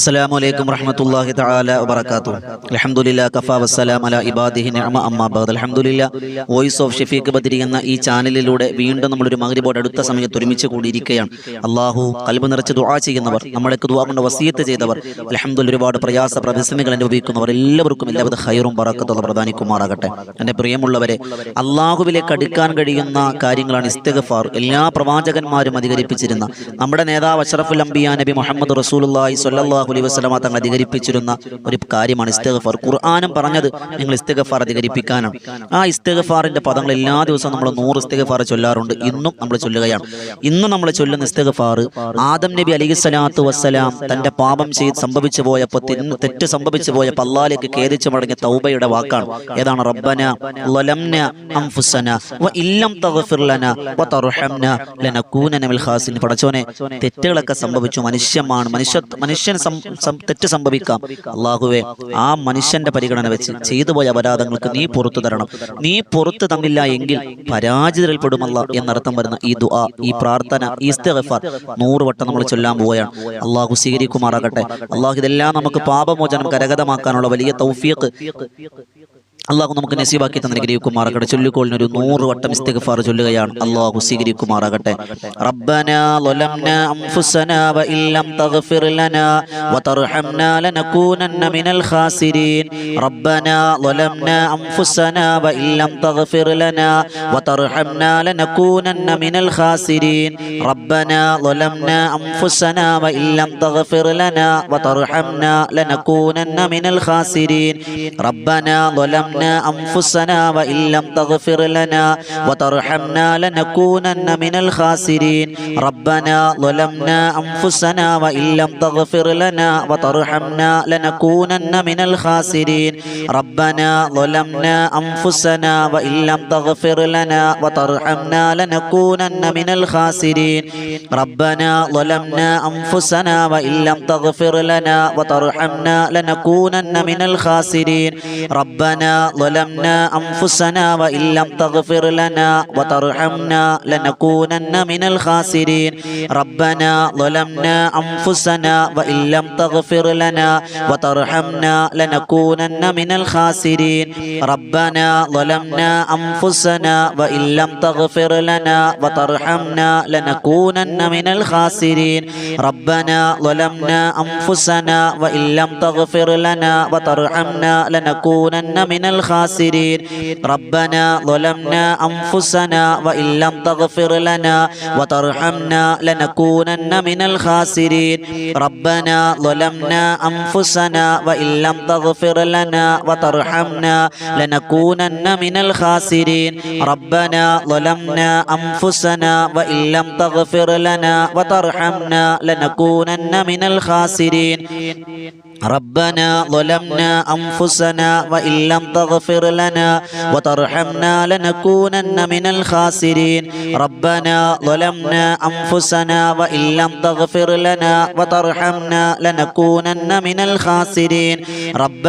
അസ്സലാമു അലൈക്കും വറഹ്മത്തുള്ളാഹി തആല വബറകാതുഹു. അൽഹംദുലില്ലാഹി കഫാ വസ്സലാമു അലാ ഇബാദിഹി നിഅമ അമ്മാ ബഅദ്. അൽഹംദുലില്ലാഹി വോയിസ് ഓഫ് ഷഫീഖ് ബദരി എന്ന ഈ ചാനലിലൂടെ വീണ്ടും നമ്മളൊരു മഗ്രിബോട് അടുത്ത സമയത്ത് ഒരുമിച്ച് കൂടിയിരിക്കുകയാണ്. അള്ളാഹു ഖൽബ് നിറച്ച് ദുആ ചെയ്യുന്നവർ, നമ്മളേക്ക് ദുആ കൊണ്ട് വസിയത്ത് ചെയ്തവർ, അൽഹംദുലില്ലാഹ് ഒരുപാട് പ്രയാസ പ്രതിസന്ധികൾ അനുഭവിക്കുന്നവർ എല്ലാവർക്കും എല്ലാവിധ ഖൈറും ബറക്കത്തും പ്രദാനിക്കുമാറാകട്ടെ. എൻ്റെ പ്രിയമുള്ളവരെ, അള്ളാഹുവിലേക്ക് അടുക്കാൻ കഴിയുന്ന കാര്യങ്ങളാണ് ഇസ്തിഗ്ഫാർ. എല്ലാ പ്രവാചകന്മാരും അധികരിപ്പിച്ചിരുന്ന, നമ്മുടെ നേതാവ് അഷ്റഫുൽ അംബിയാ നബി മുഹമ്മദ് റസൂലുള്ളാഹി സ്വല്ലല്ലാഹു അലൈഹി വസല്ലമ തങ്ങൾ അധികരിപ്പിച്ചിരുന്ന ഒരു കാര്യമാണ് ഇസ്തിഗ്ഫാർ. ഖുർആനും പറഞ്ഞത് നിങ്ങൾ ഇസ്തിഗ്ഫാർ അധികരിപ്പിക്കാനാണ്. ആ ഇസ്തിഗ്ഫാറിന്റെ പദങ്ങൾ എല്ലാ ദിവസവും നമ്മൾ 100 ഇസ്തിഗ്ഫാർ ചൊല്ലാറുണ്ട്. ഇന്നും നമ്മൾ ചൊല്ലുകയാണ്. ഇന്നും നമ്മൾ ചൊല്ലുന്ന ഇസ്തിഗ്ഫാർ ആദം നബി അലൈഹിസ്സലാത്തു വസ്സലാം തന്റെ പാപം സംഭവിച്ചു പോയപ്പോൾ, തെറ്റ് സംഭവിച്ചു പോയപ്പോൾ അല്ലാഹുവിലേക്ക് ഖേദിച്ചു മടങ്ങിയ തൗബയുടെ വാക്കാണ്. ഏതാണ്? റബ്ബന ളലംന അൻഫുസന വ ഇല്ലം തഗ്ഫിർ ലനാ വ തർഹംനാ ലനകൂനന മിനൽ ഖാസിരീൻ. പടച്ചോനെ, തെറ്റുകളൊക്കെ സംഭവിച്ചു, മനുഷ്യൻ തെറ്റ് സംഭവിക്കാം. അള്ളാഹുവേ, ആ മനുഷ്യന്റെ പരിഗണന വെച്ച് ചെയ്തു പോയ അപരാധങ്ങൾക്ക് നീ പുറത്തു തരണം. നീ പുറത്തു തന്നില്ല എങ്കിൽ പരാജിതരിൽപ്പെടുമല്ല എന്നർത്ഥം വരുന്ന ഈ ദുആ, ഈ പ്രാർത്ഥന, ഈ ഇസ്തിഗ്ഫാർ 100 വട്ടം നമ്മൾ ചൊല്ലാൻ പോവുകയാണ്. അള്ളാഹു സ്വീകരിക്കുമാറാകട്ടെ. അള്ളാഹു ഇതെല്ലാം നമുക്ക് പാപമോചനം കരഗതമാക്കാനുള്ള വലിയ തൗഫീഖ് അള്ളാഹു നമുക്ക് നസീബാക്കി തന്നിരിക്കുമാറാകട്ടെ. ചൊല്ലിക്കോളിന് 100 വട്ടം ഇസ്തിഗ്ഫാർ ചൊല്ലുകയാണ്. അള്ളാഹു സ്വീകരിക്കുമാറാകട്ടെ. റബ്ബനാ ളലംനാ അൻഫുസനാ വ ഇല്ലം തഗ്ഫിർ ലനാ വ തർഹംനാ ലനകൂനന്ന മിനൽ ഖാസിരീൻ. റബ്ബനാ ളലംനാ അൻഫുസനാ വ ഇല്ലം തഗ്ഫിർ ലനാ വ തർഹംനാ ലനകൂനന്ന മിനൽ ഖാസിരീൻ. റബ്ബനാ ളലംനാ അൻഫുസനാ വ ഇല്ലം തഗ്ഫിർ ലനാ വ തർഹംനാ ലനകൂനന്ന മിനൽ ഖാസിരീൻ. റബ്ബനാ ളലംനാ أنفسنا وإن لم تغفر لنا وترحمنا لنكونن من الخاسرين. ربنا ظلمنا أنفسنا وإن لم تغفر لنا وترحمنا لنكونن من الخاسرين. ربنا ظلمنا أنفسنا وإن لم تغفر لنا وترحمنا لنكونن من الخاسرين. ربنا ظلمنا أنفسنا وإن لم تغفر لنا وترحمنا لنكونن من الخاسرين. ربنا ظلمنا أنفسنا وإن لم تغفر لنا وترحمنا لنكونن من الخاسرين. ربنا ظلمنا أنفسنا وإن لم تغفر لنا وترحمنا لنكونن من الخاسرين. ربنا ظلمنا أنفسنا وإن لم تغفر لنا وترحمنا لنكونن من الخاسرين. ربنا ظلمنا أنفسنا وإن لم تغفر لنا وترحمنا لنكونن من الخاسرين. ربنا ظلمنا أنفسنا وإن لم تغفر لنا وترحمنا لنكونن من الخاسرين. ربنا ظلمنا أنفسنا وإن لم تغفر لنا وترحمنا لنكونن من الخاسرين. ربنا ظلمنا أنفسنا وإن لم تغفر لنا وترحمنا لنكونن من الخاسرين. ربنا ظلمنا أنفسنا وإن لم تغفر لنا وترحمنا لنكونن من الخاسرين. ربنا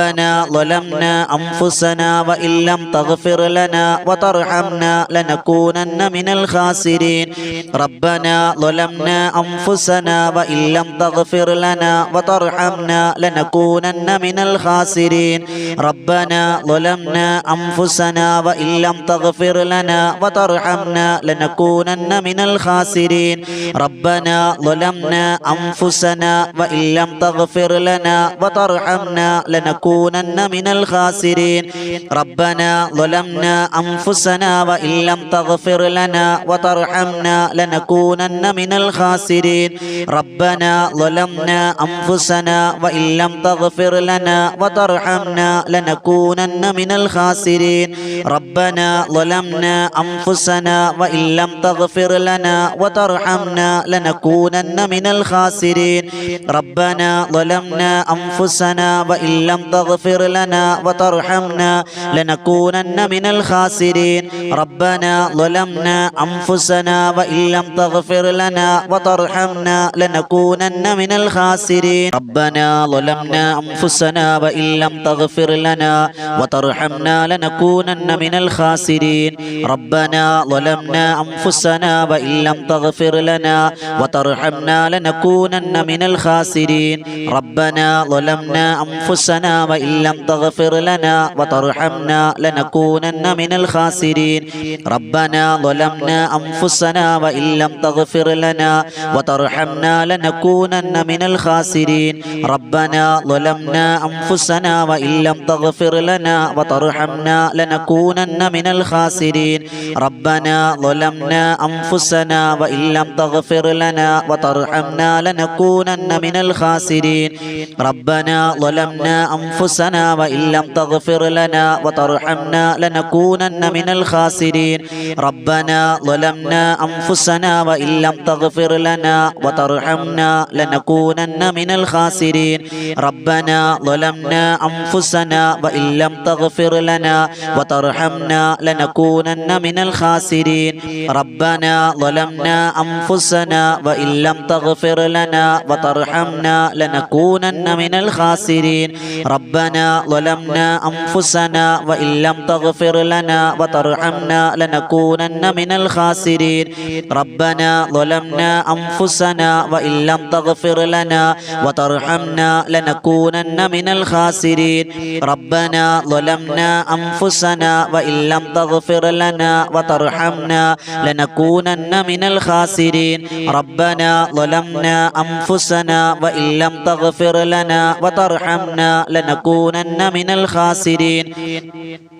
ظلمنا أنفسنا وإن لم تغفر لنا وترحمنا لنكونن من الخاسرين. ربنا ظلمنا أنفسنا وإن لم تغفر لنا وترحمنا لنكونن من الخاسرين. ربنا ظلمنا أنفسنا وإن لم تغفر لنا وترحمنا لنكونن من الخاسرين. ربنا ظلمنا أنفسنا وإن لم تغفر لنا وترحمنا لنكونن من الخاسرين. ربنا ظلمنا أنفسنا وإن لم تغفر لنا وترحمنا لنكونن من الخاسرين. ربنا ظلمنا أنفسنا وإن لم تغفر لنا وترحمنا لنكونن من الخاسرين. ربنا ظلمنا أنفسنا وإن لم تغفر لنا وترحمنا لنكونن من الخاسرين. ربنا ظلمنا أنفسنا وإن لم تغفر لنا وترحمنا لنكونن من الخاسرين. ربنا ظلمنا أنفسنا وإن لم تغفر لنا وترحمنا لنكونن من الخاسرين. ربنا ظلمنا أنفسنا وإن لم تغفر لنا وترحمنا لنكونن من الخاسرين. ربنا ظلمنا ظلمنا أنفسنا وإن لم تغفر لنا وترحمنا لنكونن من الخاسرين ربنا ظلمنا أنفسنا وإن لم تغفر لنا وترحمنا لنكونن من الخاسرين ربنا ظلمنا أنفسنا وإن لم تغفر لنا وترحمنا لنكونن من الخاسرين ربنا ظلمنا أنفسنا وإن لم تغفر لنا وترحمنا لنكونن من الخاسرين ربنا ظلمنا أنفسنا وإن لم تغفر لنا وترحمنا لنكونن من الخاسرين ربنا ظلمنا أنفسنا وإن لم تغفر لنا وترحمنا لنكونن من الخاسرين ربنا ظلمنا أنفسنا وإن لم تغفر لنا وترحمنا لنكونن من الخاسرين ربنا ظلمنا أنفسنا وإن لم تغفر لنا وترحمنا لنكونن من الخاسرين ربنا ظلمنا أنفسنا وإن لم تغفر لنا وترحمنا لنكونن من الخاسرين ربنا ظلمنا أنفسنا وإن لم تغفر لنا وترحمنا لنكونن من الخاسرين ربنا ظلمنا أنفسنا وإن لم تغفر لنا وترحمنا لنكونن من الخاسرين ربنا ظلمنا أنفسنا وإن لم تغفر لنا وترحمنا لنكونن من الخاسرين ربنا ظلمنا أنفسنا وإن لم تغفر لنا وترحمنا لنكونن من الخاسرين ربنا ظلمنا أنفسنا وإن لم تغفر لنا وترحمنا لنكونن من الخاسرين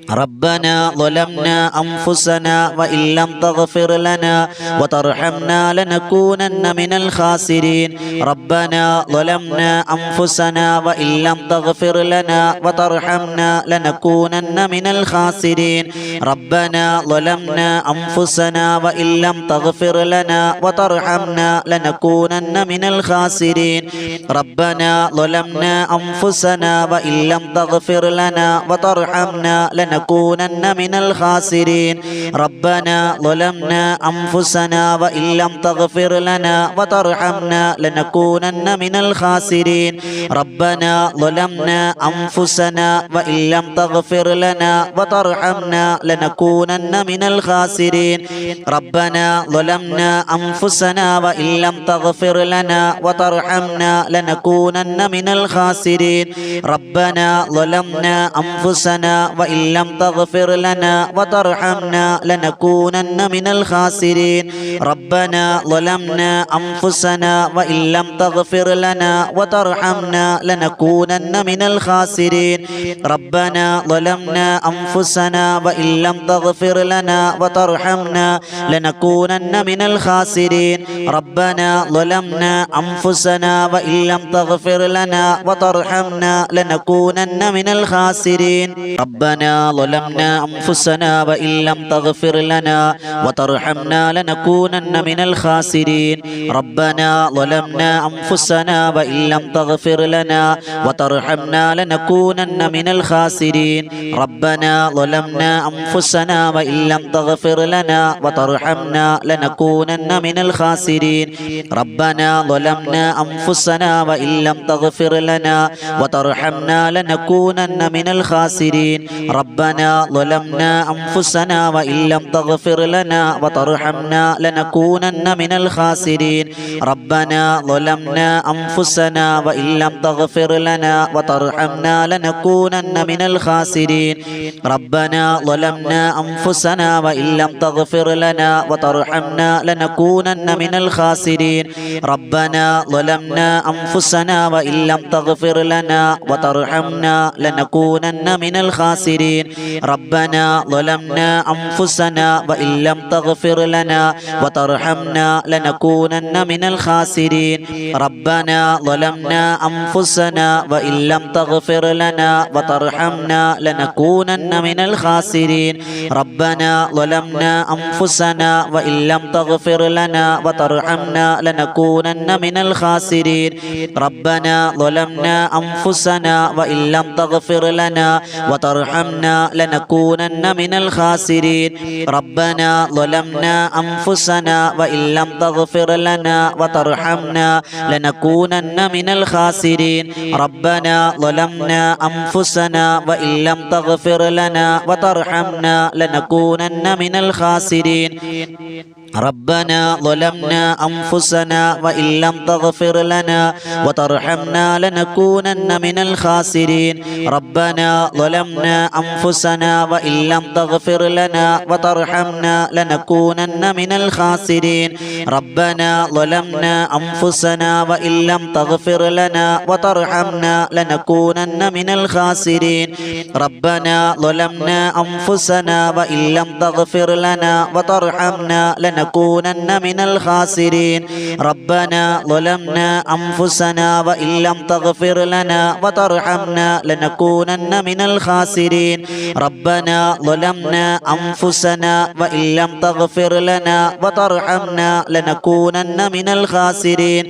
ربنا ظلمنا أنفسنا وإن لم تغفر لنا وترحمنا لنكونن من الخاسرين ربنا ظلمنا أنفسنا وإن لم تغفر لنا وترحمنا لنكونن من الخاسرين ربنا ظلمنا أنفسنا وإن لم تغفر لنا وترحمنا لنكونن من الخاسرين ربنا ظلمنا أنفسنا وإن لم تغفر لنا وترحمنا لنكونن من الخاسرين ربنا ظلمنا أنفسنا وإن لم تغفر لنا وترحمنا لنكونن من الخاسرين ربنا ظلمنا أنفسنا وإن لم تغفر لنا وترحمنا لنكونن من الخاسرين ربنا ظلمنا أنفسنا وإن لم تغفر لنا وترحمنا لنكونن من الخاسرين ربنا ظلمنا أنفسنا وإن لم تغفر لنا وترحمنا لنكونن من الخاسرين ربنا ظلمنا أنفسنا وإن لم تغفر لنا وترحمنا لنكونن من الخاسرين ربنا ظلمنا أنفسنا وإن لم تغفر لنا وترحمنا لنكونن من الخاسرين ربنا ظلمنا أنفسنا وإن لم تغفر لنا وترحمنا لنكونن من الخاسرين ربنا ظلمنا أنفسنا وإن لم تغفر لنا وترحمنا لنكونن من الخاسرين ربنا ظلمنا أنفسنا وإن لم تغفر لنا وترحمنا لنكونن من الخاسرين ربنا ظلمنا أنفسنا وإن لم تغفر لنا وترحمنا لنكونن من الخاسرين ربنا ظلمنا أنفسنا وإن لم تغفر لنا وترحمنا لنكونن من الخاسرين ربنا ظلمنا أنفسنا وإن لم تغفر لنا وترحمنا لنكونن من الخاسرين ربنا ظلمنا أنفسنا وإن لم تغفر لنا وترحمنا لنكونن من الخاسرين ربنا ظلمنا أنفسنا وإن لم تغفر لنا وترحمنا لنكونن من الخاسرين ربنا ظلمنا أنفسنا وإن لم تغفر لنا وترحمنا لنكونن من الخاسرين ربنا ظلمنا أنفسنا وإن لم تغفر لنا وترحمنا لنكونن من الخاسرين ربنا ظلمنا أنفسنا وإن لم تغفر لنا وترحمنا لنكونن من الخاسرين ربنا ظلمنا أنفسنا وإن لم تغفر لنا وترحمنا لنكونن من الخاسرين ربنا ظلمنا أنفسنا وإن لم تغفر لنا وترحمنا لنكونن من الخاسرين ربنا ظلمنا أنفسنا وإن لم تغفر لنا وترحمنا لنكونن من الخاسرين ربنا ظلمنا أنفسنا وإن لم تغفر لنا وترحمنا لنكونن من الخاسرين ربنا ظلمنا أنفسنا وإن لم تغفر لنا وترحمنا لنكونن من الخاسرين ربنا ظلمنا أنفسنا وإن لم تغفر لنا وترحمنا لنكونن من الخاسرين ربنا ظلمنا أنفسنا وإن لم تغفر لنا وترحمنا لنكونن من الخاسرين ربنا ظلمنا أنفسنا وإن لم تغفر لنا وترحمنا لنكونن من الخاسرين ربنا ظلمنا أنفسنا وإن لم تغفر لنا وترحمنا لنكونن من الخاسرين ربنا ظلمنا أنفسنا وإن لم تغفر لنا وترحمنا لنكونن من الخاسرين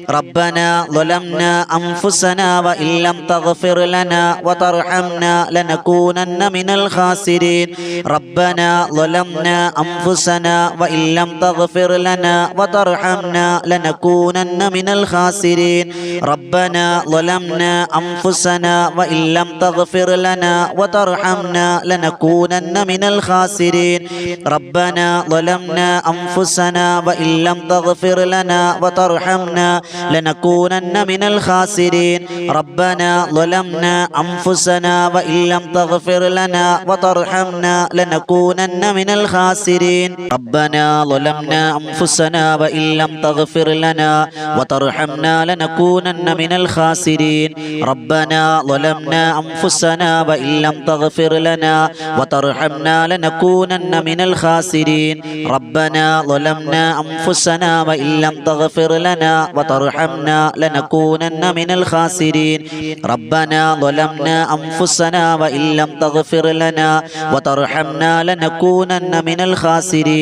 ربنا ظلمنا أنفسنا وإن لم تغفر لنا وترحمنا لنكونن من الخاسرين ربنا ظلمنا أنفسنا وإن لم تغفر لنا وترحمنا لنكونن من الخاسرين ربنا ظلمنا أنفسنا وإن لم تغفر لنا وترحمنا لنكونن من الخاسرين ربنا ظلمنا أنفسنا وإن لم تغفر لنا وترحمنا لنكونن من الخاسرين ربنا ظلمنا أنفسنا وإن لم تغفر لنا وترحمنا لنكونن من الخاسرين ربنا ظلمنا أنفسنا وإن لم تغفر لنا وترحمنا لنكونن من الخاسرين ربنا ظلمنا أنفسنا وإن لم تغفر لنا وترحمنا لنكونن من الخاسرين ربنا ظلمنا أنفسنا وإن لم تغفر لنا وترحمنا لنكونن من الخاسرين ربنا ظلمنا أنفسنا وإن لم تغفر لنا وترحمنا لنكونن من الخاسرين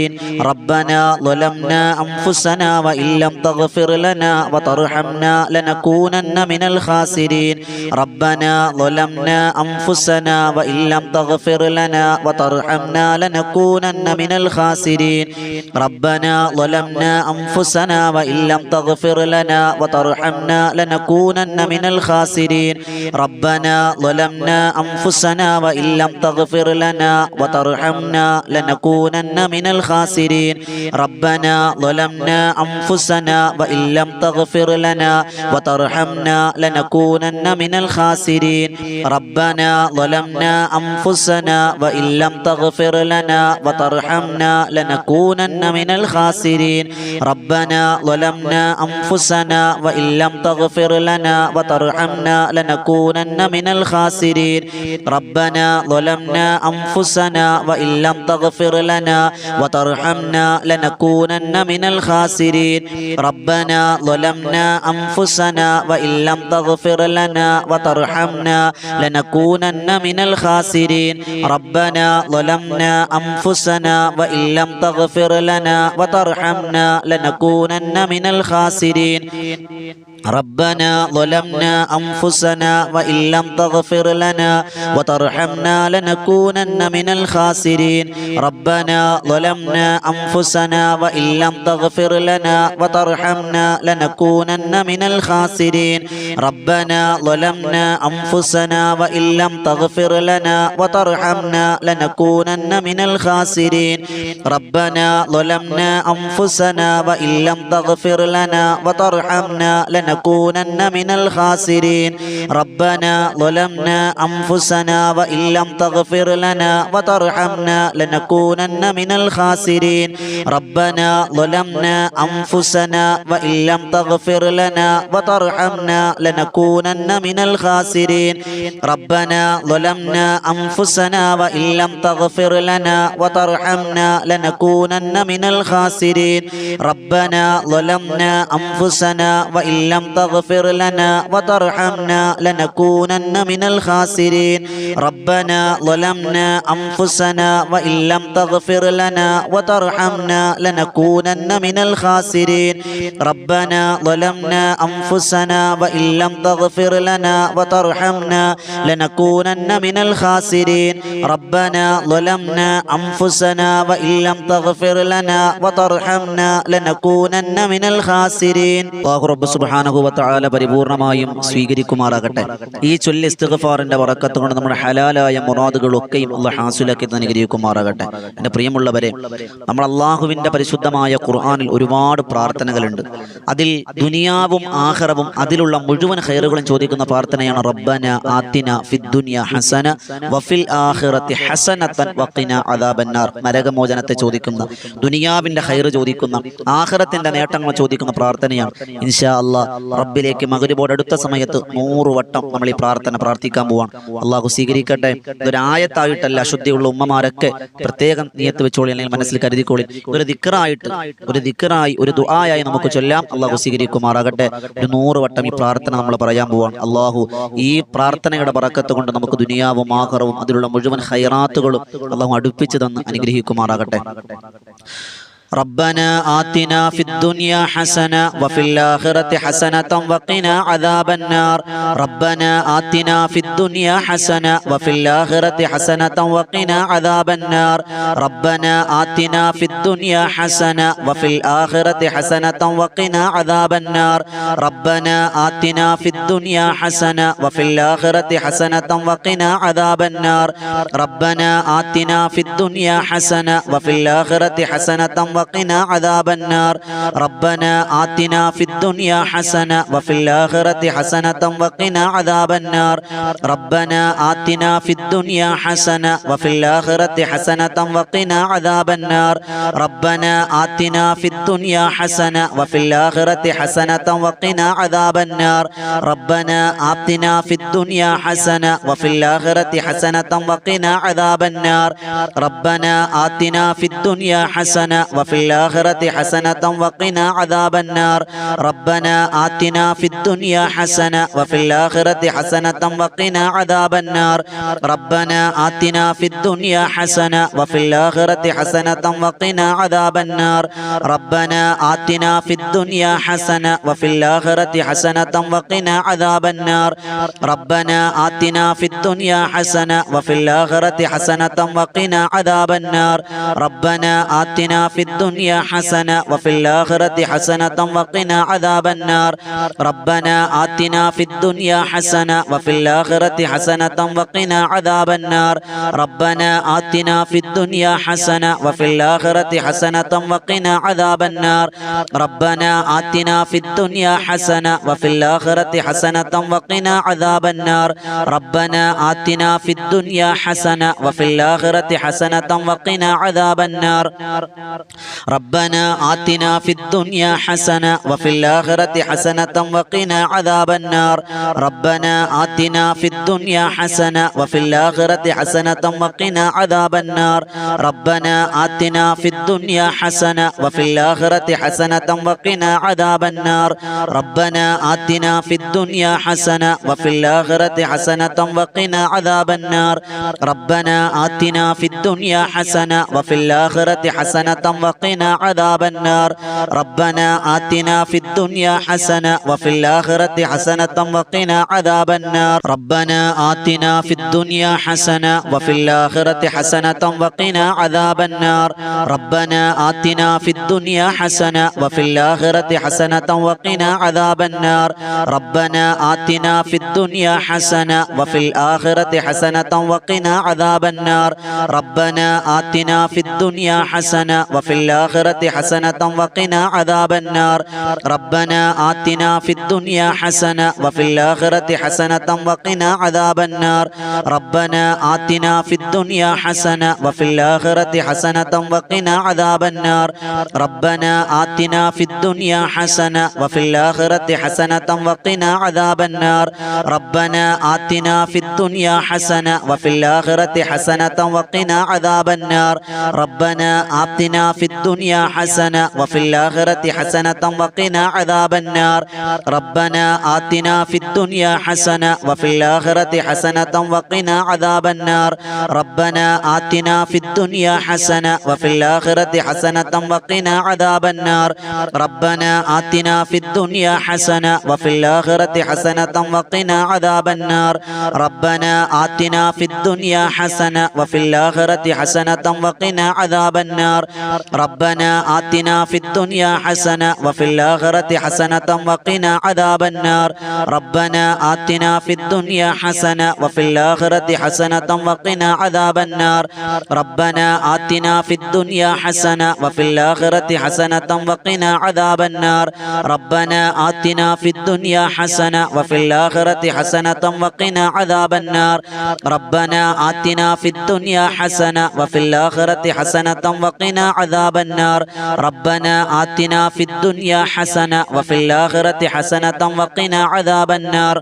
ربنا ظلمنا أنفسنا وإن لم تغفر لنا وترحمنا لنكونن من الخاسرين ربنا ظلمنا أنفسنا وإن لم تغفر لنا وترحمنا لنكونن من الخاسرين ربنا ظلمنا أنفسنا وإن لم تغفر لنا وترحمنا لنكونن من الخاسرين ربنا ظلمنا أنفسنا وإن لم تغفر لنا وترحمنا لنكونن من الخاسرين ربنا ظلمنا أنفسنا وإن لم تغفر لنا وترحمنا لنكونن من الخاسرين ربنا ظلمنا أنفسنا وإن لم تغفر لنا وترحمنا لنكونن من الخاسرين ربنا ظلمنا أنفسنا وإن لم تغفر لنا وترحمنا لنكونن من الخاسرين ربنا ظلمنا أنفسنا وإن لم تغفر لنا وترحمنا لنكونن من الخاسرين ربنا ظلمنا أنفسنا وإن لم تغفر لنا وترحمنا لنكونن من الخاسرين ربنا ظلمنا أنفسنا وإن لم تغفر لنا وترحمنا لنكونن من الخاسرين ربنا ظلمنا أنفسنا وإن لم تغفر لنا وترحمنا لنكونن من الخاسرين ربنا ظلمنا أنفسنا وإن لم تغفر لنا وترحمنا لنكونن من الخاسرين ربنا ظلمنا أنفسنا وإن لم تغفر لنا وترحمنا لنكونن من الخاسرين ربنا ظلمنا أنفسنا وإن لم تغفر لنا وترحمنا لنكونن من الخاسرين ربنا ظلمنا أنفسنا وإن لم تغفر لنا وترحمنا لنكونن من الخاسرين ربنا ظلمنا أنفسنا وإن لم تغفر لنا وترحمنا لنكونن من الخاسرين ربنا ظلمنا أنفسنا وإن لم تغفر لنا وترحمنا لنكونن من الخاسرين ربنا ظلمنا أنفسنا وإن لم لم تغفر لنا وترحمنا لنكونن من الخاسرين ربنا ظلمنا أنفسنا وإن لم تغفر لنا وترحمنا لنكونن من الخاسرين ربنا ظلمنا أنفسنا وإن لم تغفر لنا وترحمنا لنكونن من الخاسرين ربنا ظلمنا أنفسنا وإن لم تغفر لنا وترحمنا لنكونن من الخاسرين അല്ലാഹു റബ്ബ് സുബ്ഹാനഹു വ തആല പരിപൂർണമായും സ്വീകരിക്കുമാറാകട്ടെ. ഈ ചൊല്ലി ഇസ്തിഗ്ഫാറിന്റെ ബറക്കത്ത് കൊണ്ട് നമ്മുടെ ഹലാലായ മുറാദുകളൊക്കെയും അല്ലാഹു ഹാസിലാക്കി അനുഗ്രഹിക്കുമാറാകട്ടെ. എൻ്റെ പ്രിയമുള്ളവരെ, നമ്മൾ അല്ലാഹുവിൻ്റെ പരിശുദ്ധമായ ഖുർആനിൽ ഒരുപാട് പ്രാർത്ഥനകളുണ്ട്. അതിൽ ദുനിയാവും ആഖിറവും അതിലുള്ള മുഴുവൻ ഖൈറുകളും ചോദിക്കുന്ന പ്രാർത്ഥനയാണ് റബ്ബന ആതിന ഫിദ്ദുനിയ ഹസന വഫിൽ ആഖിറതി ഹസനതൻ വഖിന അദാബന്നാർ. നരകമോചനത്തെ ചോദിക്കുന്ന, ദുനിയാവിൻ്റെ ഖൈറ് ചോദിക്കുന്ന, ആഖിറത്തിന്റെ നേട്ടങ്ങൾ ചോദിക്കുന്ന പ്രാർത്ഥനയാണ്. ഇൻഷാ അല്ലാഹ് റബ്ബിലേക്ക് മഗ്രിബോട് അടുത്ത സമയത്ത് 100 വട്ടം നമ്മൾ ഈ പ്രാർത്ഥന പ്രാർത്ഥിക്കാൻ പോവാണ്. അള്ളാഹു സ്വീകരിക്കട്ടെ. ഇതൊരായത്തായിട്ടല്ല, അശുദ്ധിയുള്ള ഉമ്മമാരൊക്കെ പ്രത്യേകം നിയത്ത് വെച്ചോളി, അല്ലെങ്കിൽ മനസ്സിൽ കരുതിക്കോളി. ഒരു ദിക്റായി ഒരു ദുആയായി നമുക്ക് ചൊല്ലാം. അള്ളാഹു സ്വീകരിക്കുമാറാകട്ടെ. ഒരു 100 വട്ടം ഈ പ്രാർത്ഥന നമ്മൾ പറയാൻ പോവാണ്. അള്ളാഹു ഈ പ്രാർത്ഥനയുടെ ബറക്കത്ത് കൊണ്ട് നമുക്ക് ദുനിയാവും ആഖിറവും അതിലുള്ള മുഴുവൻ ഖൈറാത്തുകളും അള്ളാഹു അടുപ്പിച്ചു തന്ന് അനുഗ്രഹിക്കുമാറാകട്ടെ. ربنا آتنا في الدنيا حسنة وفي الآخرة حسنة وقنا عذاب النار ربنا آتنا في الدنيا حسنة وفي الآخرة حسنة وقنا عذاب النار ربنا آتنا في الدنيا حسنة وفي الآخرة حسنة وقنا عذاب النار ربنا آتنا في الدنيا حسنة وفي الآخرة حسنة وقنا عذاب النار ربنا آتنا في الدنيا حسنة وفي الآخرة حسنة وقنا عذاب النار ربنا آتنا في الدنيا حسنة وفي الآخرة حسنة وقنا عذاب النار ربنا آتنا في الدنيا حسنة وفي الآخرة حسنة وقنا عذاب النار ربنا آتنا في الدنيا حسنة وفي الآخرة حسنة وقنا عذاب النار ربنا آتنا في الدنيا حسنة وفي الآخرة حسنة وقنا عذاب النار ربنا آتنا في الدنيا حسنة وفي الآخرة حسنة وقنا عذاب النار ربنا آتنا في الدنيا حسنة وفي الآخرة حسنة وقنا عذاب النار ربنا آتنا في الدنيا حسنة وفي الآخرة حسنة وقنا عذاب النار ربنا آتنا في الدنيا حسنة وفي الآخرة حسنة وقنا عذاب النار ربنا آتنا في الدنيا حسنة وفي الآخرة حسنة وقنا عذاب النار ربنا آتنا في الدنيا حسنة وفي الآخرة حسنة وقنا عذاب النار ربنا آتنا في الدنيا حسنة وفي الآخرة حسنة وقنا عذاب النار ربنا آتنا في الدنيا حسنة وفي الآخرة حسنة وقنا عذاب النار ربنا آتنا في الدنيا حسنة وفي الآخرة حسنة وقنا عذاب النار ربنا آتنا في الدنيا حسنة وفي الآخرة حسنة وقنا عذاب النار ربنا آتنا في الدنيا حسنة وفي الآخرة حسنة وقنا عذاب النار ربنا آتنا في الدنيا حسنة وفي الآخرة حسنة وقنا عذاب النار ربنا آتنا في الدنيا حسنة وفي الآخرة حسنة وقنا عذاب النار ربنا آتنا في الدنيا حسنة وفي الآخرة حسنة وقنا عذاب النار ربنا آتنا في الدنيا حسنة وفي الآخرة حسنة وقنا عذاب النار ربنا آتنا في الدنيا حسنة وفي الآخرة حسنة وقنا عذاب النار ربنا آتنا في الدنيا حسنة وفي الآخرة حسنة وقنا عذاب النار ربنا آتنا في الدنيا حسنة وفي الآخرة حسنة وقنا عذاب النار ربنا آتنا في الدنيا حسنة وفي الآخرة حسنة وقنا عذاب النار ربنا آتنا في الدنيا حسنة وفي الآخرة حسنة وقنا عذاب النار ربنا آتنا في الدنيا حسنة وفي الآخرة حسنة وقنا عذاب النار ربنا آتنا في الدنيا حسنة وفي الآخرة حسنة وقنا عذاب النار ربنا آتنا في الدنيا حسنة وفي الآخرة حسنة وقنا عذاب النار ربنا آتنا في الدنيا حسنة وفي الآخرة حسنة وقنا عذاب النار ربنا آتنا في الدنيا حسنة وفي الآخرة حسنة وقنا عذاب النار ربنا آتنا في الدنيا حسنة وفي الآخرة حسنة وقنا عذاب النار ربنا آتنا في الدنيا حسنة وفي الآخرة حسنة وقنا عذاب النار ربنا آتنا في الدنيا حسنة وفي الآخرة حسنة وقنا عذاب النار ربنا آتنا في الدنيا حسنة وفي الآخرة حسنة وقنا عذاب النار ربنا آتنا في الدنيا حسنة وفي الآخرة حسنة وقنا عذاب النار ربنا آتنا في الدنيا حسنة وفي الآخرة حسنة وقنا عذاب النار ربنا آتنا في الدنيا حسنة وفي الآخرة حسنة وقنا عذاب النار ربنا آتنا في الدنيا حسنة وفي الآخرة حسنة وقنا عذاب النار ربنا آتنا في الدنيا حسنة وفي الآخرة حسنة وقنا عذاب النار ربنا آتنا في الدنيا حسنة وفي الآخرة حسنة وقنا عذاب النار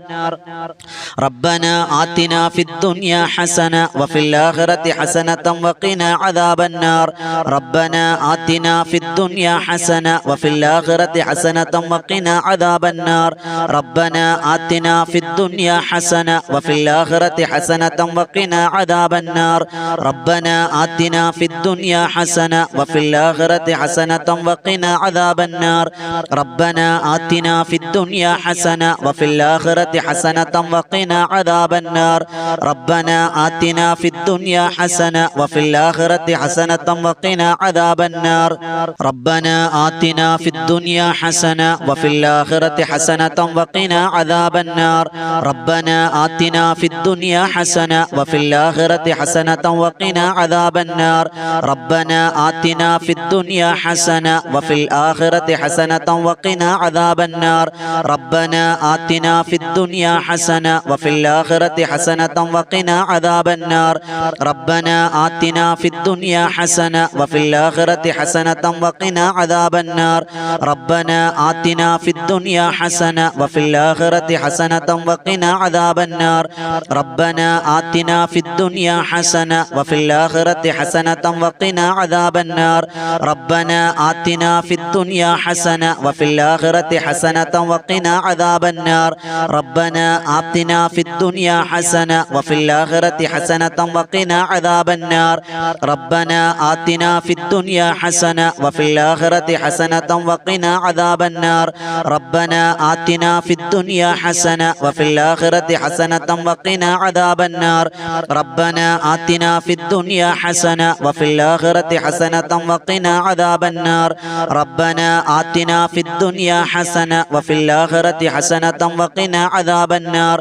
ربنا آتنا في الدنيا حسنة وفي الآخرة حسنة وقنا عذاب النار ربنا آتنا في الدنيا حسنة وفي الآخرة حسنة وقنا عذاب النار ربنا آتنا في الدنيا حسنة وفي الآخرة حسنة وقنا عذاب النار ربنا آتنا في الدنيا حسنة وفي الآخرة حسنة وقنا عذاب النار ربنا آتنا في الدنيا حسنة وفي الآخرة حسنة وقنا عذاب النار ربنا آتنا في الدنيا حسنة وفي الآخرة حسنة وقنا عذاب النار ربنا آتنا في الدنيا حسنة وفي الآخرة حسنة وقنا عذاب النار ربنا آتنا في الدنيا حسنة وفي الآخرة حسنة وقنا عذاب النار ربنا آتنا في الدنيا حسنة وفي الآخرة حسنة وقنا عذاب النار ربنا آتنا في الدنيا حسنة وفي الآخرة حسنة وقنا عذاب النار ربنا آتنا في الدنيا حسنة وفي الآخرة حسنة وقنا عذاب النار ربنا آتنا في الدنيا حسنة وفي الآخرة حسنة وقنا عذاب النار ربنا آتنا في الدنيا حسنة وفي الآخرة حسنة وقنا عذاب النار ربنا آتنا في الدنيا حسنة وفي الآخرة حسنة وقنا عذاب النار ربنا آتنا في الدنيا حسنة وفي الآخرة حسنة وقنا عذاب النار ربنا آتنا في الدنيا حسنة وفي الآخرة حسنة وقنا عذاب النار ربنا آتنا في الدنيا حسنة وفي الآخرة حسنة وقنا عذاب النار ربنا آتنا في الدنيا حسنة وفي الآخرة حسنة وقنا عذاب النار ربنا آتنا في الدنيا حسنة وفي الآخرة حسنة وقنا عذاب النار ربنا آتنا في الدنيا حسنة وفي الآخرة حسنة وقنا عذاب النار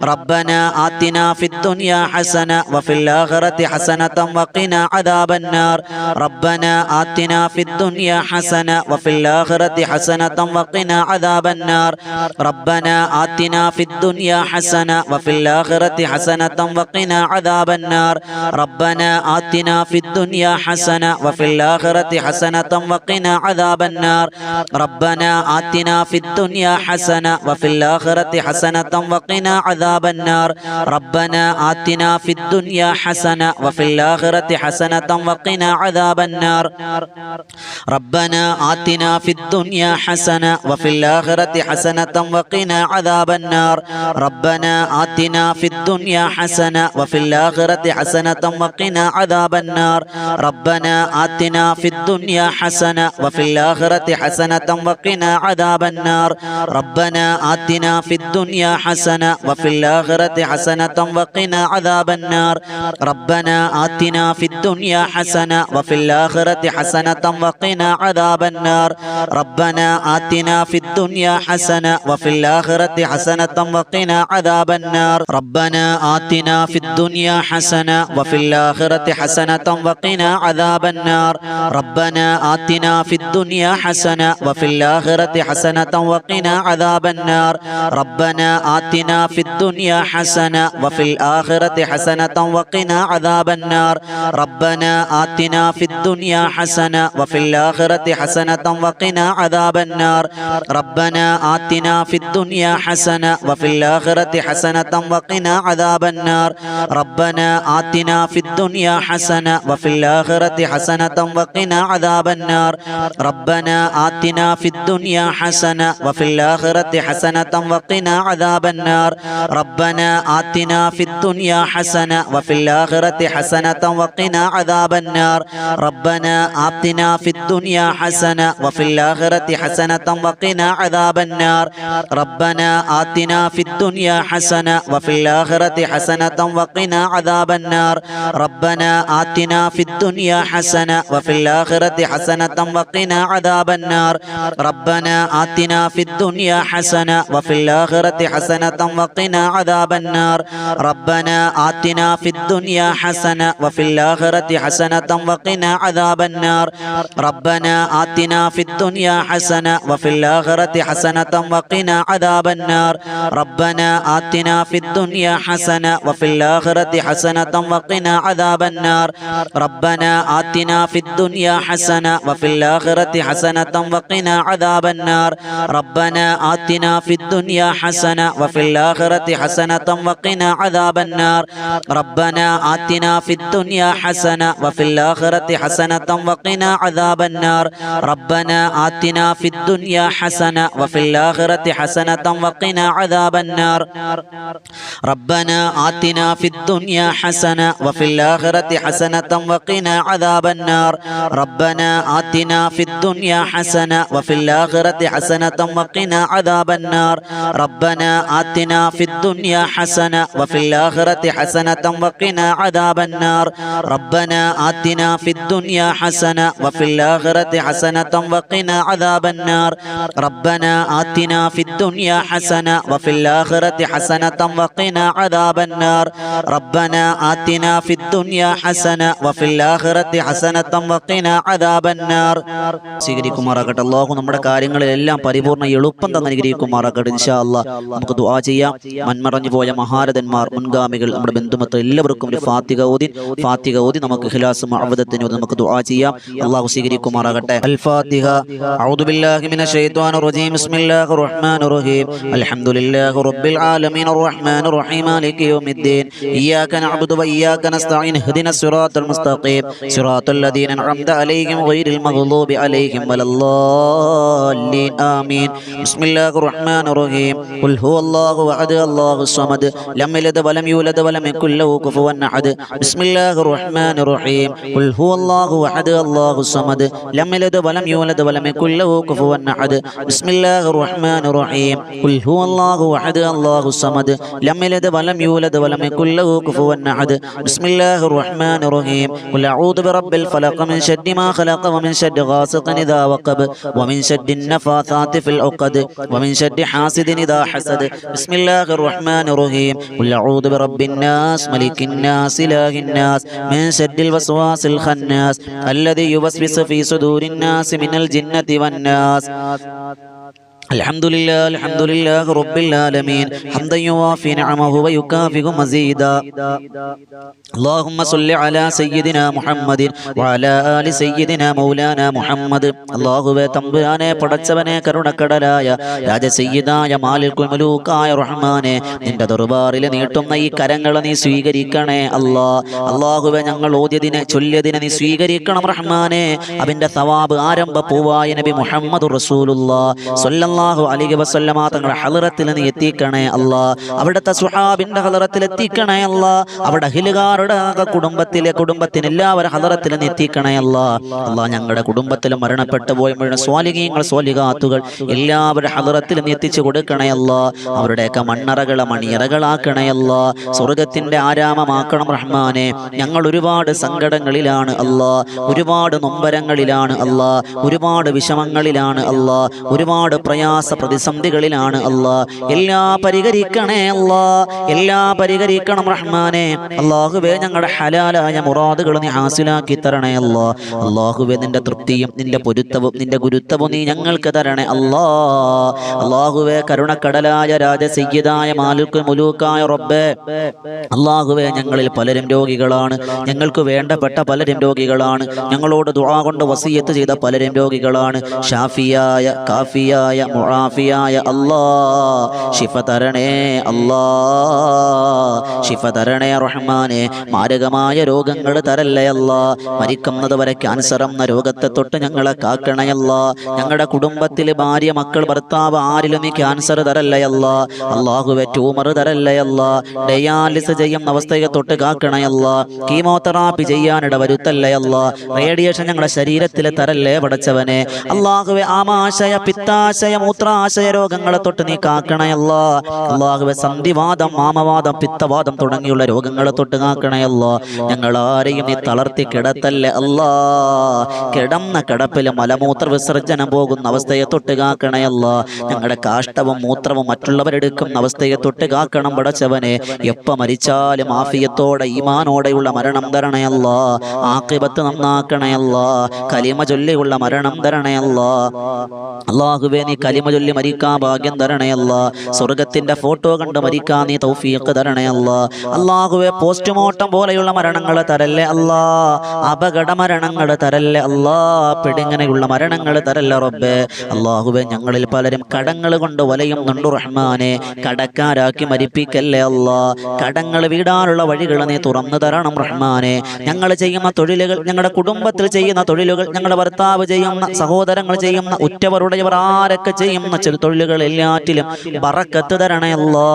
ربنا آتنا في الدنيا حسنة وفي الآخرة حسنة وقنا عذاب النار ربنا آتنا في الدنيا حسنة وفي الآخرة حسنة وقنا عذاب النار ربنا آتنا في الدنيا حسنة وفي الآخرة حسنة وقنا عذاب النار ربنا آتنا في الدنيا حسنة وفي الآخرة حسنة وقنا عذاب النار ربنا آتنا في الدنيا حسنة وفي الآخرة حسنة وقنا عذاب النار ربنا آتنا في الدنيا حسنة وفي الآخرة حسنة وقنا عذاب النار ربنا آتنا في الدنيا حسنة وفي الآخرة حسنة وقنا عذاب النار ربنا آتنا في الدنيا حسنة وفي الآخرة حسنة وقنا عذاب النار ربنا آتنا في الدنيا حسنة وفي الآخرة حسنة وقنا عذاب النار ربنا آتنا في الدنيا حسنة وفي الآخرة حسنة وقنا عذاب النار ربنا آتنا في الدنيا حسنة وفي الآخرة حسنة وقنا عذاب النار ربنا آتنا في الدنيا حسنة وفي الآخرة حسنة وقنا عذاب النار ربنا آتنا في الدنيا حسنة وفي الآخرة حسنة وقنا عذاب النار ربنا آتنا في الدنيا حسنة وفي الآخرة حسنة وقنا عذاب النار ربنا آتنا في الدنيا حسنة وفي الآخرة حسنة وقنا عذاب النار ربنا آتنا في الدنيا حسنة وفي الآخرة حسنة وقنا عذاب النار ربنا آتنا في الدنيا حسنة وفي الآخرة حسنة وقنا عذاب النار ربنا آتنا في الدنيا حسنة وفي الآخرة حسنة وقنا عذاب النار ربنا آتنا في الدنيا حسنة وفي الآخرة حسنة وقنا عذاب النار ربنا آتنا في الدنيا حسنة وفي الآخرة حسنة وقنا عذاب النار ربنا آتنا في الدنيا حسنة وفي الآخرة حسنة وقنا عذاب النار ربنا آتنا في الدنيا حسنة وفي الآخرة حسنة وقنا عذاب النار ربنا آتنا في الدنيا حسنة وفي الآخرة حسنة وقنا عذاب النار ربنا آتنا في الدنيا حسنة وفي الآخرة حسنة وقنا عذاب النار ربنا آتنا في الدنيا حسنة وفي الآخرة حسنة وقنا عذاب النار ربنا آتنا في الدنيا حسنة وفي الآخرة حسنة وقنا عذاب النار ربنا آتنا في الدنيا حسنة وفي الآخرة حسنة وقنا عذاب النار ربنا آتنا في الدنيا حسنة وفي الآخرة حسنة وقنا عذاب النار ربنا آتنا في الدنيا حسنة وفي الآخرة حسنة وقنا عذاب النار ربنا آتنا في الدنيا حسنة وفي الآخرة حسنة وقنا عذاب النار ربنا آتنا في الدنيا حسنة وفي الآخرة حسنة وقنا عذاب النار ربنا آتنا في الدنيا حسنة وفي الآخرة حسنة وقنا عذاب النار ربنا آتنا في الدنيا حسنة وفي الآخرة حسنة وقنا عذاب النار ربنا آتنا في الدنيا حسنة وفي الآخرة حسنة وقنا عذاب النار ربنا آتنا في الدنيا حسنة وفي الآخرة حسنة وقنا عذاب النار ربنا آتنا في الدنيا حسنة وفي الآخرة حسنة وقنا عذاب النار സ്വീകരിക്കുമാറാകട്ടെ. അല്ലാഹു നമ്മുടെ കാര്യങ്ങളിലെല്ലാം പരിപൂർണ്ണ എളുപ്പം തന്നെ അനുഗ്രഹിക്കുമാറാകട്ടെ. ഇൻഷാ അല്ലാഹ് നമുക്ക് ദുആ ചെയ്യാം. മൺമറഞ്ഞു പോയ മഹാരഥന്മാർ, മുൻഗാമികൾ, നമ്മുടെ ബന്ധുമക്കൾ എല്ലാവർക്കും ഒരു ഫാത്തിഹ ഓതി നമുക്ക് ഇഖ്ലാസും അഅ്വദത്തിനും നമുക്ക് ദുആ ചെയ്യാം. അല്ലാഹു സ്വീകരിക്കുമാറാകട്ടെ. അൽ ഫാത്തിഹ. അഊദു ബില്ലാഹി മിനശ് ശൈത്വാനിർ റജീം. ബിസ്മില്ലാഹിർ റഹ്മാനിർ റഹീം. അൽഹംദുലില്ലാഹി റബ്ബിൽ ആലമീൻ അർറഹ്മാനിർ റഹീം മാലികി യൗമിദ്ദീൻ. ഇയ്യാക നഅ്ബുദു വഇയ്യാക നസ്തഈൻ. ഇഹ്ദിനസ് സിറാത്തൽ മുസ്തഖീം സിറാത്തൽ ലദീന അൻഅംത അലൈഹിം ഗൈറിൽ മഗ്ദൂബി അലൈഹിം വലദ്ദാല്ലീൻ. ആമീൻ. ബിസ്മില്ലാഹിർ റഹ്മാനിർ റഹീം. ഖുൽ ഹുവല്ലാഹു അഹദ് അല്ലാഹുസ് സമദ് ലം യലിദ് വലം യൂലദ് വലം യകുൽ ലഹു കുഫുവൻ അഹദ്. ബിസ്മില്ലാഹിർ റഹ്മാനിർ റഹീം. ഖുൽ ഹുവല്ലാഹു അഹദ് അല്ലാഹുസ് സമദ് ലം യലിദ് വലം യൂലദ് വലം യകുൽ ലഹു കുഫുവൻ അഹദ്. ബിസ്മില്ലാഹിർ റഹ്മാനിർ റഹീം. ഖുൽ ഹുവല്ലാഹു അഹദ് അല്ലാഹുസ് സമദ് ലം യലിദ് വലം യൂലദ് വലം യകുൽ ലഹു കുഫുവൻ അഹദ്. ബിസ്മില്ലാഹിർ റഹ്മാനിർ റഹീം. ഖുൽ അഊദു ബിറബ്ബിൽ ഫലഖ് മിൻ ശർരി മാ ഖലഖ വമിൻ ശർരി ഗാസിഖിൻ ഇദാ വഖബ വമിൻ ശർരി النفاثات في العقد ومن شر حاسد إذا حسد. بسم الله الرحمن الرحيم. قل أعوذ برب الناس ملك الناس إله الناس من شر الوسواس الخناس الذي يوسوس في صدور الناس من الجنة والناس. الحمد لله رب العالمين حمدا يوافي نعمه ويكافئ مزيدا. اللهم صل على سيدنا محمد وعلى آل سيدنا مولانا محمد. അല്ലാഹുവേ തമ്പുരാനെ, പടച്ചവനെ, കരുണക്കടലായ രാജസയ്യിദായ മാലിക്കുൽ മലൂക്കായ റഹ്മാനെ, നിന്റെ ദർബാറിൽ നീട്ടുന്ന ഈ കരങ്ങൾ നീ സ്വീകരിക്കണേ അല്ലാ. അല്ലാഹുവേ, ഞങ്ങൾ ഓതിയതിനെ ചൊല്ലിയതിനെ നീ സ്വീകരിക്കണം റഹ്മാനെ. അതിന്റെ സവാബ് ആരംഭ പൂവായ നബി മുഹമ്മദ് റസൂലുള്ളാഹി സ്വല്ലല്ലാഹു അലൈഹി വസല്ലമ തങ്ങളുടെ ഹളറത്തിൽ നീ എത്തിക്കണേ അല്ലാ. അവിടുത്തെ സുഹാബിന്റെ ഹളറത്തിൽ എത്തിക്കണേ അല്ലാ. അവിടെ അഹ്ലുകാരുടെ കുടുംബത്തിന് എല്ലാവരും ഹളറത്തിൽ നീ എത്തിക്കണേ അല്ലാ. അല്ലാ, ഞങ്ങളുടെ കുടുംബത്തിൽ മരണപ്പെട്ടു പോയ മുഴുവൻ സ്വാലിഹീങ്ങൾ സ്വാലിഹാത്തുകൾ എല്ലാവരുടെ ഹളറത്തിൽ നീ എത്തിച്ചു കൊടുക്കണേ അല്ലാ. അവരുടെയൊക്കെ മണ്ണറകളെ മണിയറകളാക്കണേ അല്ലാ. സ്വർഗത്തിന്റെ ആരാമമാക്കണം റഹ്മാനെ. ഞങ്ങൾ ഒരുപാട് സങ്കടങ്ങളിലാണ് അല്ലാ, ഒരുപാട് നൊമ്പരങ്ങളിലാണ് അല്ലാ, ഒരുപാട് വിഷമങ്ങളിലാണ് അല്ലാ, ഒരുപാട് പ്രയാസ പ്രതിസന്ധികളിലാണ് അല്ലാ. എല്ലാം പരിഹരിക്കണേ അല്ലാ, എല്ലാം പരിഹരിക്കണം റഹ്മാനെ. അല്ലാഹുവേ, ഞങ്ങളുടെ ഹലാലായ മുറാദുകൾ നീ ഹാസിലാക്കി തരണേ അല്ലാ. അല്ലാഹുവേ, നിന്റെ തൃപ്തിയും നിന്റെ പൊരുത്തവും നിന്റെ ഗുരുത്വവും നീ ഞങ്ങൾക്ക് തരണേ അല്ലാ. അല്ലാഹുവേ, കരുണക്കടലായ രാജസയ്യിദായ മാലിക്കുൽ മുലൂക്കായ റബ്ബേ, അല്ലാഹുവേ, ഞങ്ങളിൽ പലരും രോഗികളാണ്, ഞങ്ങൾക്ക് വേണ്ടപ്പെട്ട പലരും രോഗികളാണ്, ഞങ്ങളോട് ദുആ കൊണ്ട് വസിയത്ത് ചെയ്ത പലരും രോഗികളാണ്. ഷാഫിയായ കാഫിയായ മുആഫിയായ അല്ലാ ശിഫ തരണേ അല്ലാ, ശിഫ തരണേ റഹ്മാനെ. മാരകമായ രോഗങ്ങൾ തരല്ലേ അല്ലാ. മരിക്കുന്നത് വരെ ക്യാൻസർ എന്ന രോഗത്തെ തൊട്ട് ഞങ്ങളെ കാക്കണയല്ല. ഞങ്ങളുടെ കുടുംബത്തിൽ ഭാര്യ, മക്കൾ, ഭർത്താവ് ആരിലും ഈ ക്യാൻസർ തരല്ലയല്ല. അള്ളാഹുവെ ട്യൂമർ തരല്ലയല്ല. ഡയാലിസ് ചെയ്യുന്ന അവസ്ഥയെ തൊട്ട് കാക്കണയല്ല. കീമോതെറാപ്പി ചെയ്യാനിട വരുത്തല്ലയല്ല. റേഡിയേഷൻ ഞങ്ങളുടെ ശരീരത്തിൽ തരല്ലേ പടച്ചവനെ. അള്ളാഹുവെ ആമാശയ, പിത്താശയ, മൂത്രാശയ രോഗങ്ങളെ തൊട്ട് നീ കാക്കണയല്ല. അള്ളാഹുവെ സന്ധിവാദം, മാമവാദം, പിത്തവാദം തുടങ്ങിയുള്ള രോഗങ്ങളെ തൊട്ട് കാക്കണയല്ല. ഞങ്ങൾ ആരെയും നീ തളർത്തി കിടത്തല്ലേ അല്ലാ. കിടന്ന കിടപ്പിൽ മലമൂത്ര വിസർജനം പോകുന്ന അവസ്ഥയെ തൊട്ട് കാക്കണയല്ല. ഞങ്ങളുടെ കാഷ്ടവും മൂത്രവും മറ്റുള്ളവരെടുക്കുന്ന അവസ്ഥയെ തൊട്ട് കാക്കണം പടച്ചവനെ. എപ്പ മരിച്ചാലും ആഫിയത്തോടെ ഈമാനോടെയുള്ള മരണം തരണയല്ല. ആഖിബത്ത് നന്നാക്കണയല്ല. കലിമ ചൊല്ലിയുള്ള മരണം തരണയല്ല. അല്ലാഹുവേ നീ കലിമ ചൊല്ലി മരിക്കാൻ ഭാഗ്യം തരണയല്ല. സ്വർഗത്തിന്റെ ഫോട്ടോ കണ്ട് മരിക്കാൻ നീ തൗഫീഖ് തരണയല്ല. അല്ലാഹുവേ പോസ്റ്റ്മോർട്ടം പോലെയുള്ള മരണങ്ങൾ തരല്ലേ അല്ലാ. അപകട മരണങ്ങൾ തരല്ലേ അല്ലാ. പിടിങ്ങനെയുള്ള മരണങ്ങൾ തരല്ല റബ്ബേ. അല്ലാഹുവേ ഞങ്ങളിൽ പലരും കടങ്ങൾ കൊണ്ട് വലയുന്നുണ്ട് റഹ്മാനെ. കടക്കാരാക്കി മരിപ്പിക്കല്ലേ അല്ലാ. കടങ്ങൾ വീടാനുള്ള വഴികൾ നീ തുറന്നു തരണം റഹ്മാനെ. ഞങ്ങൾ ചെയ്യുന്ന തൊഴിലുകൾ, ഞങ്ങളുടെ കുടുംബത്തിൽ ചെയ്യുന്ന തൊഴിലുകൾ, ഞങ്ങളുടെ ഭർത്താവ് ചെയ്യുന്ന, സഹോദരങ്ങൾ ചെയ്യുന്ന, ഉറ്റവരുടയവർ ആരൊക്കെ ചെയ്യുന്ന ചില തൊഴിലുകൾ എല്ലാറ്റിലും ബറക്കത്ത് തരണയല്ലാ.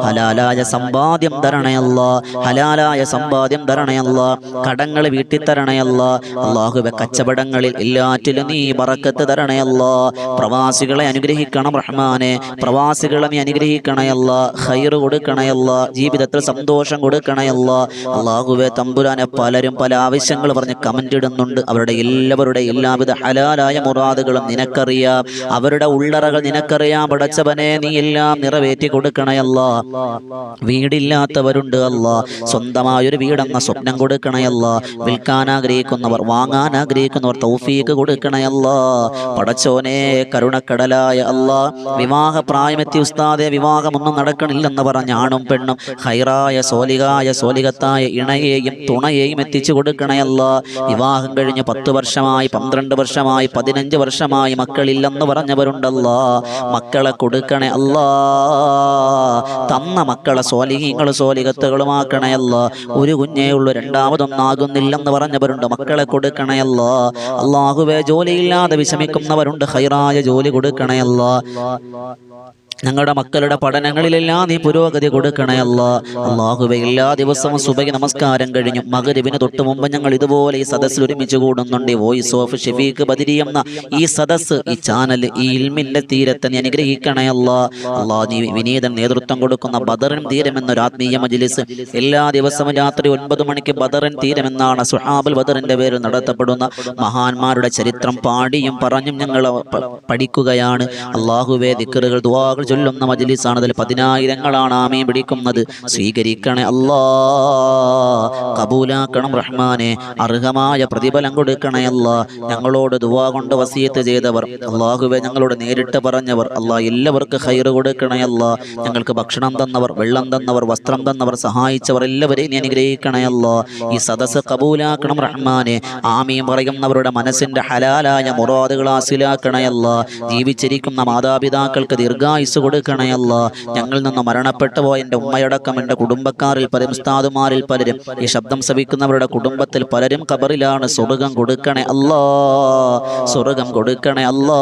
ഹലാലായ സമ്പാദ്യം തരണയല്ലാ. ഹലാലായ സമ്പാദ്യം തരണയല്ലാ. കടങ്ങൾ വീട്ടി തരണയല്ല. അല്ലാഹുവേ കച്ചവടങ്ങളിൽ എല്ലാറ്റിലും നീ ബറക്കത്ത് തരണയല്ല. പ്രവാസികളെ അനുഗ്രഹിക്കണം റഹ്മാനെ. പ്രവാസികളെ നീ അനുഗ്രഹിക്കണയല്ല. ഖൈർ കൊടുക്കണയല്ല. ജീവിതത്തിൽ സന്തോഷം കൊടുക്കണയല്ല. അല്ലാഹുവേ തമ്പുരാനെ പലരും പല ആവശ്യങ്ങൾ പറഞ്ഞ് കമന്റ് ഇടുന്നുണ്ട്. അവരുടെ എല്ലാവരുടെ എല്ലാവിധ ഹലാലായ മുറാദുകളും നിനക്കറിയാം. അവരുടെ ഉള്ളറകൾ നിനക്കറിയാം പടച്ചവനെ. നീ എല്ലാം നിറവേറ്റി കൊടുക്കണയല്ല. വീടില്ലാത്തവരുണ്ട് അല്ലാ. സ്വന്തമായൊരു വീടെന്ന സ്വപ്നം കൊടുക്കണയല്ല. വിൽക്കാൻ ആഗ്രഹിക്കുന്നവർ, വാങ്ങാൻ ആഗ്രഹിക്കുന്നവർ തൗഫീഖ് കൊടുക്കണയല്ല. പടച്ചോനെ കരുണക്കടലായ അല്ലാ. വിവാഹ പ്രായമെത്തി ഉസ്താദെ വിവാഹമൊന്നും നടക്കണില്ലെന്ന് പറഞ്ഞ ആണും പെണ്ണും ഖൈറായ സോലിഹായ സോലിഹത്തായ ഇണയെയും തുണയെയും എത്തിച്ചു കൊടുക്കണയല്ല. വിവാഹം കഴിഞ്ഞ് 10 വർഷമായി, 12 വർഷമായി, 15 വർഷമായി മക്കളില്ലെന്ന് പറഞ്ഞവരുണ്ടല്ലാ. മക്കളെ കൊടുക്കണേ അല്ലാ. തന്ന മക്കളെ സ്വാലിഹീങ്ങളും സ്വാലിഹത്തുകളുമാക്കണയല്ല. ഒരു കുഞ്ഞേ ഉള്ളൂ, രണ്ടാമതൊന്നാകുന്നില്ലെന്ന് പറഞ്ഞവരുണ്ട്. മക്കളെ കൊടുക്കണയല്ല. അല്ലാഹുവേ ജോലിയില്ലാതെ വിഷമിക്കുന്നവരുണ്ട്. ഖൈറായ ജോലി കൊടുക്കണയല്ല. ഞങ്ങളുടെ മക്കളുടെ പഠനങ്ങളിലെല്ലാം നീ പുരോഗതി കൊടുക്കണയല്ല. അല്ലാഹുവേ എല്ലാ ദിവസവും സുബഹി നമസ്കാരം കഴിഞ്ഞു മഗ്‌രിബിന് തൊട്ട് മുമ്പ് ഞങ്ങൾ ഇതുപോലെ ഈ സദസ്സിൽ ഒരുമിച്ച് കൂടുന്നുണ്ട്. വോയിസ് ഓഫ് ഷഫീഖ് ബദരി എന്ന ഈ സദസ്സ്, ഈ ചാനൽ, ഈ ഇൽമിന്റെ തീരത്തെ നീ അനുഗ്രഹിക്കണയല്ല. അല്ലാഹ് നീ വിനീതൻ നേതൃത്വം കൊടുക്കുന്ന ബദറിൻ തീരം എന്നൊരു ആത്മീയ മജ്‌ലിസ് എല്ലാ ദിവസവും രാത്രി 9 മണിക്ക് ബദറിൻ തീരം എന്നാണ് സുഹാബുൽ ബദറിന്റെ പേരിൽ നടത്തപ്പെടുന്ന മഹാന്മാരുടെ ചരിത്രം പാടിയും പറഞ്ഞും ഞങ്ങൾ പഠിക്കുകയാണ്. അല്ലാഹുവേ ദിക്റുകൾ, ദുആകൾ ചൊല്ലുന്ന മജ്‌ലിസാണ്. അതിൽ 10,000 ആമീൻ പിടിക്കുന്നത്. സ്വീകരിക്കണേ അല്ലാ. കബൂലാക്കണം റഹ്മാനെ. അർഹമായ പ്രതിഫലം കൊടുക്കണേ അല്ലാ. ഞങ്ങളോട് ദുആ കൊണ്ട് വസിയത്ത് ചെയ്തവർ, അല്ലാഹുവേ ഞങ്ങളോട് നേരിട്ട് പറഞ്ഞവർ, അല്ലാഹ് എല്ലാവർക്കും ഖൈർ കൊടുക്കണേ അല്ലാ. ഞങ്ങൾക്ക് ഭക്ഷണം തന്നവർ, വെള്ളം തന്നവർ, വസ്ത്രം തന്നവർ, സഹായിച്ചവർ എല്ലാവരെയും നീ അനുഗ്രഹിക്കണേ അല്ലാ. ഈ സദസ്സ് കബൂലാക്കണം റഹ്മാനെ. ആമീൻ പറയുന്നവരുടെ മനസ്സിന്റെ ഹലാലായ മുറാദുകൾ ഹാസിലാക്കണേ അല്ലാ. ജീവിച്ചിരിക്കുന്ന മാതാപിതാക്കൾക്ക് ദീർഘായുസ് കൊടുക്കണയല്ല. ഞങ്ങളിൽ നിന്ന് മരണപ്പെട്ടു പോയ എൻ്റെ ഉമ്മയടക്കം എൻ്റെ കുടുംബക്കാരിൽ പലരും, ഉസ്താദുമാരിൽ പലരും, ഈ ശബ്ദം ശ്രവിക്കുന്നവരുടെ കുടുംബത്തിൽ പലരും ഖബറിലാണ്. സ്വർഗ്ഗം കൊടുക്കണേ അല്ലാ. സ്വർഗ്ഗം കൊടുക്കണേ അല്ലാ.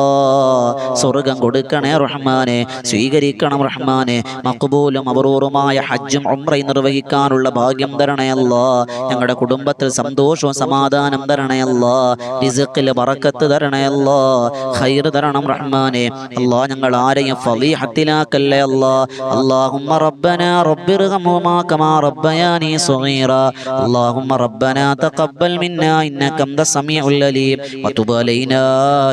സ്വർഗ്ഗം കൊടുക്കണേ റഹ്മാനെ. സ്വീകരിക്കണം റഹ്മാനെ. മഖ്ബൂലും മബ്റൂറുമായ ഹജ്ജും ഉംറയും നിർവഹിക്കാനുള്ള ഭാഗ്യം തരണേ അല്ലാ. ഞങ്ങളുടെ കുടുംബത്തിൽ സന്തോഷവും സമാധാനം തരണേ അല്ലാ. റിസ്ഖിൽ ബറക്കത്ത് തരണേ അല്ലാ. ഖൈർ തരണം റഹ്മാനെ. അല്ലാ ഞങ്ങൾ ആരെയും ഫളീഹത്തിലാക്കല്ലേ അല്ലാ. اللهم ربنا رب ارحمهما كما ربياني صغيرا اللهم ربنا تقبل منا إنك أنت السميع العليم وتب علينا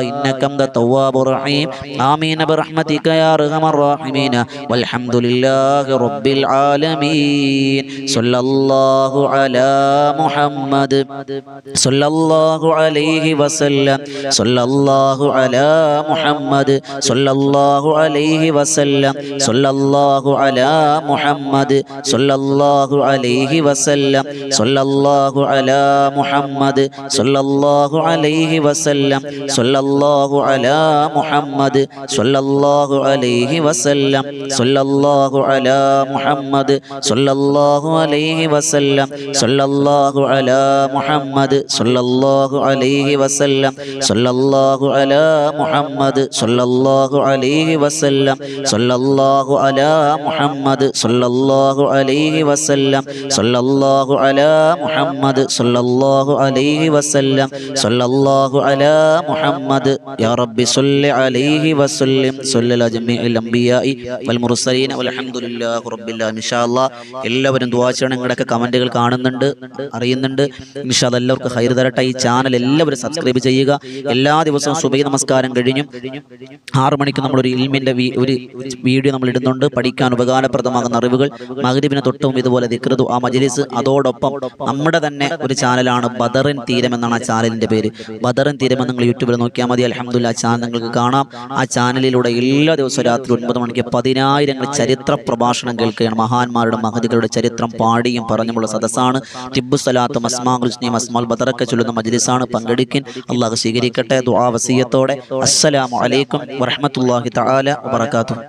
إنك أنت التواب الرحيم آمين برحمتك يا أرحم الراحمين والحمد لله رب العالمين صلى الله على محمد صلى الله عليه وسلم صلى الله على محمد صلى الله عليه وسلم വസല്ലം സല്ലല്ലാഹു അലാ മുഹമ്മദ് സല്ലല്ലാഹു അലൈഹി വസല്ലം സല്ലല്ലാഹു അലാ മുഹമ്മദ് സല്ലല്ലാഹു അലൈഹി വസല്ലം സല്ലല്ലാഹു അലാ മുഹമ്മദ് സല്ലല്ലാഹു അലൈഹി വസല്ലം സല്ലല്ലാഹു അലാ മുഹമ്മദ് സല്ലല്ലാഹു അലൈഹി വസല്ലം സല്ലല്ലാഹു അലാ മുഹമ്മദ് സല്ലല്ലാഹു അലൈഹി വസല്ലം സല്ലല്ലാഹു അലാ മുഹമ്മദ് സല്ലല്ലാഹു അലൈഹി വസല്ലം സല്ലല്ലാഹു അലാ മുഹമ്മദ് സല്ലല്ലാഹു അലൈഹി വസല്ലം സല്ലല്ലാഹു അലാ മുഹമ്മദ് സല്ലല്ലാഹു അലൈഹി വസല്ലം സല്ലല്ലാഹു അലാ മുഹമ്മദ് യാ റബ്ബി സ്വല്ലി അലൈഹി വസല്ലം സ്വല്ലല്ലാഹു ജമീഅൽ അംബിയാഇ വൽ മുർസലീൻ വൽഹംദുലില്ലാഹി റബ്ബിൽ ആലമീൻ. ഇൻഷാ അല്ലാഹ് എല്ലാവരും ദുആ ചെയ്യണം. നിങ്ങളുടെയൊക്കെ കമന്റുകൾ കാണുന്നുണ്ട്, അറിയുന്നുണ്ട്. ഇൻഷാ അല്ലാഹ് എല്ലാവർക്കും ഖൈർ തരട്ടെ. ഈ ചാനൽ എല്ലാവരും സബ്സ്ക്രൈബ് ചെയ്യുക. എല്ലാ ദിവസവും സുബഹി നമസ്കാരം കഴിഞ്ഞും 6 മണിക്ക് നമ്മളൊരു ഇൽമിന്റെ ഒരു വീഡിയോ നമ്മൾ ഇടുന്നുണ്ട്. പഠിക്കാൻ ഉപകാരപ്രദമാകുന്ന അറിവുകൾ. മഗ്രിബിന് തൊട്ടും ഇതുപോലെ ദിക്ർ ദുആ മജ്ലിസ്. അതോടൊപ്പം നമ്മുടെ തന്നെ ഒരു ചാനലാണ് ബദറിൻ തീരം എന്നാണ് ആ ചാനലിന്റെ പേര്. ബദറിൻ തീരം എന്ന് നിങ്ങൾ യൂട്യൂബിൽ നോക്കിയാൽ മതി. അൽഹംദുലില്ലാഹ് ചാനൽ നിങ്ങൾക്ക് കാണാം. ആ ചാനലിലൂടെ എല്ലാ ദിവസവും രാത്രി 9 മണിക്ക് 10,000 ചരിത്ര പ്രഭാഷണം കേൾക്കുകയാണ്. മഹാന്മാരുടെ മഹദികളുടെ ചരിത്രം പാടിയും പറഞ്ഞുമുള്ള സദസ്സാണ്. തിബ്ബു സലാത്തും അസ്മാഉൽ ഹുസ്നയും അസ്മാഉൽ ബദറൊക്കെ ചൊല്ലുന്ന മജ്ലിസാണ്. പങ്കെടുക്കിൻ. അല്ലാഹു സ്വീകരിക്കട്ടെ. ദുആ വസിയത്തോടെ അസ്സലാമു അലൈക്കും വറഹ്മത്തുള്ളാഹി തആല വബറകാതുഹു.